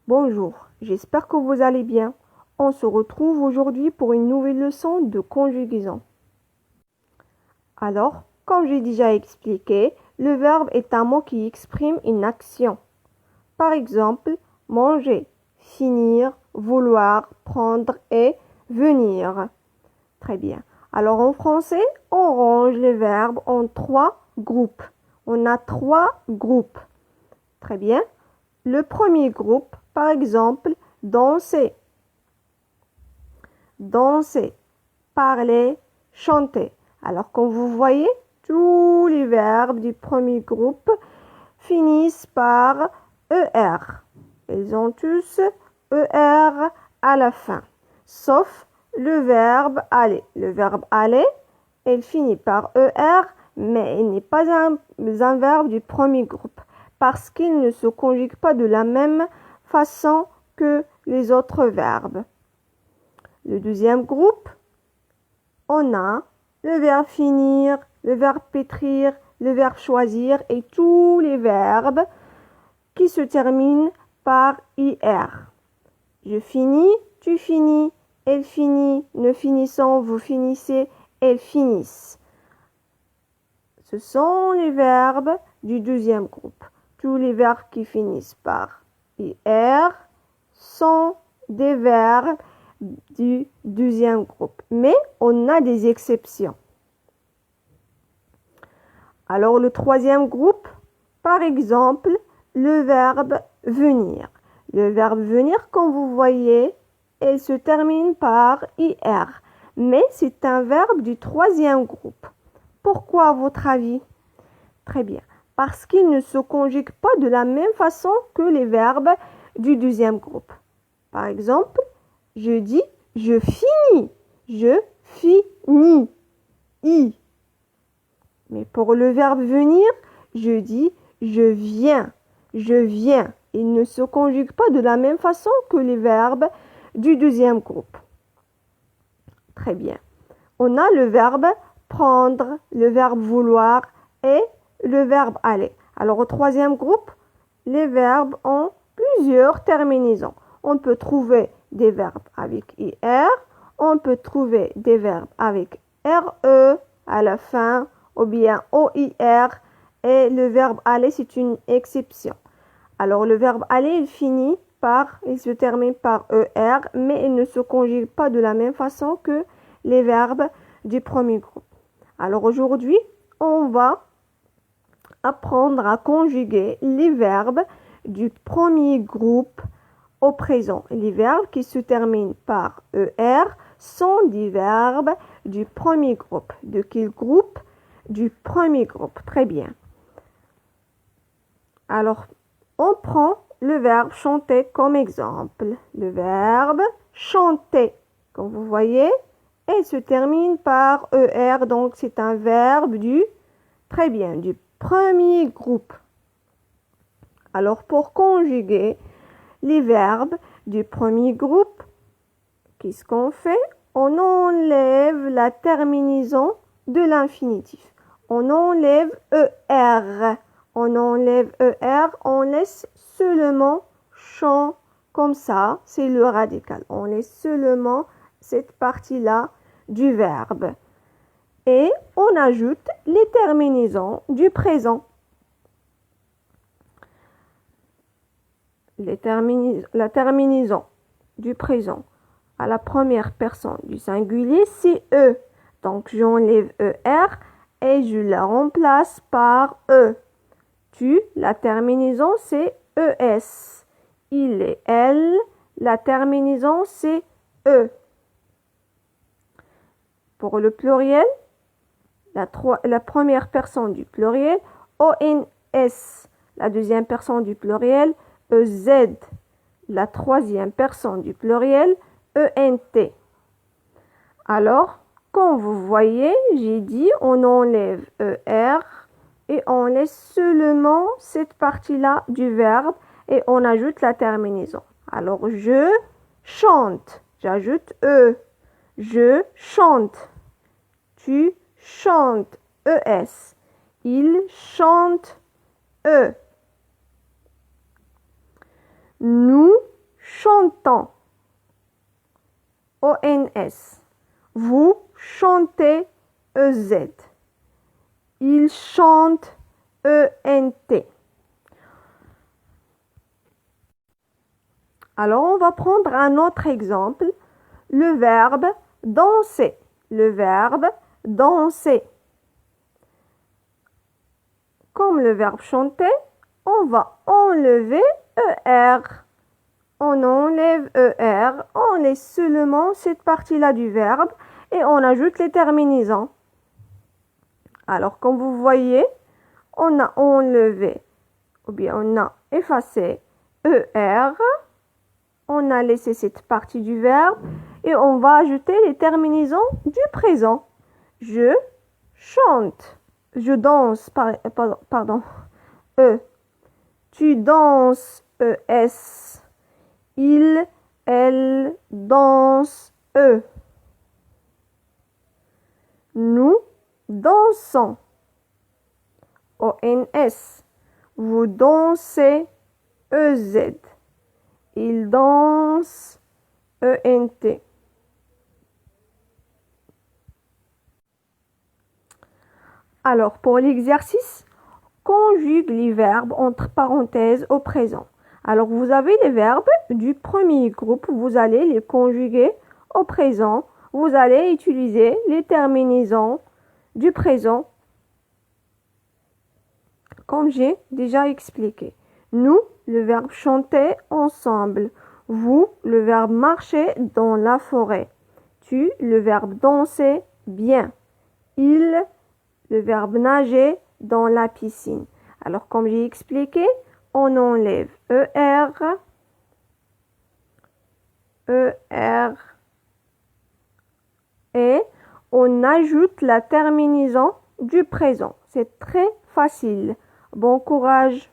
Bonjour, j'espère que vous allez bien. On se retrouve aujourd'hui pour une nouvelle leçon de conjugaison. Alors, comme j'ai déjà expliqué, le verbe est un mot qui exprime une action. Par exemple, manger, finir, vouloir, prendre et venir. Très bien. Alors en français, on range les verbes en 3 groupes. On a 3 groupes. Très bien. Le premier groupe, par exemple, danser, danser, parler, chanter. Alors, comme vous voyez, tous les verbes du premier groupe finissent par ER. Ils ont tous ER à la fin, sauf le verbe aller. Le verbe aller, il finit par ER, mais il n'est pas un verbe du premier groupe parce qu'il ne se conjugue pas de la même façon que les autres verbes. Le deuxième groupe, on a le verbe finir, le verbe pétrir, le verbe choisir et tous les verbes qui se terminent par IR. Je finis, tu finis, elle finit, nous finissons, vous finissez, elles finissent. Ce sont les verbes du deuxième groupe. Tous les verbes qui finissent par IR sont des verbes du deuxième groupe. Mais on a des exceptions. Alors le troisième groupe, par exemple, le verbe venir. Le verbe venir, comme vous voyez, il se termine par IR. Mais c'est un verbe du troisième groupe. Pourquoi à votre avis? Très bien. Parce qu'il ne se conjugue pas de la même façon que les verbes du deuxième groupe. Par exemple, je dis je finis. Je finis. I. Mais pour le verbe venir, je dis je viens. Je viens. Il ne se conjugue pas de la même façon que les verbes du deuxième groupe. Très bien. On a le verbe prendre, le verbe vouloir et le verbe aller. Alors au troisième groupe, les verbes ont plusieurs terminaisons. On peut trouver des verbes avec IR, on peut trouver des verbes avec RE à la fin ou bien OIR et le verbe aller c'est une exception. Alors le verbe aller il se termine par ER mais il ne se conjugue pas de la même façon que les verbes du premier groupe. Alors aujourd'hui, on va apprendre à conjuguer les verbes du premier groupe au présent. Les verbes qui se terminent par ER sont des verbes du premier groupe. De quel groupe? Du premier groupe. Très bien. Alors, on prend le verbe chanter comme exemple. Le verbe chanter, comme vous voyez, il se termine par ER, donc c'est un verbe du premier groupe. Alors, pour conjuguer les verbes du premier groupe, qu'est-ce qu'on fait? On enlève la terminaison de l'infinitif. On enlève ER. On enlève ER, on laisse seulement chant comme ça, c'est le radical. On laisse seulement cette partie-là du verbe. Et on ajoute les terminaisons du présent. La terminaison du présent à la première personne du singulier, c'est E. Donc j'enlève ER et je la remplace par E. Tu, la terminaison, c'est ES. Il et elle, la terminaison, c'est E. Pour le pluriel, la première personne du pluriel, ONS. La deuxième personne du pluriel, EZ. La troisième personne du pluriel, ENT. Alors, comme vous voyez, j'ai dit on enlève ER et on laisse seulement cette partie-là du verbe et on ajoute la terminaison. Alors, je chante. J'ajoute E. Je chante. Tu chantes. ES. Il chante. E. Nous chantons. ONS. Vous chantez. EZ. Il chante. ENT. Alors, on va prendre un autre exemple. Le verbe danser. Le verbe danser. Comme le verbe chanter, on va enlever ER. On enlève ER, on laisse seulement cette partie-là du verbe et on ajoute les terminaisons. Alors, comme vous voyez, on a enlevé ou bien on a effacé ER, on a laissé cette partie du verbe et on va ajouter les terminaisons du présent. Je chante, je danse, pardon, E. Tu danses, ES. Il, elle, danse, eux. Nous dansons, ONS. Vous dansez, EZ. Il danse, ENT. Alors, pour l'exercice, conjugue les verbes entre parenthèses au présent. Alors, vous avez les verbes du premier groupe, vous allez les conjuguer au présent. Vous allez utiliser les terminaisons du présent, comme j'ai déjà expliqué. Nous, le verbe chanter ensemble. Vous, le verbe marcher dans la forêt. Tu, le verbe danser bien. Il, le verbe nager dans la piscine. Alors, comme j'ai expliqué, on enlève ER, et on ajoute la terminaison du présent. C'est très facile. Bon courage!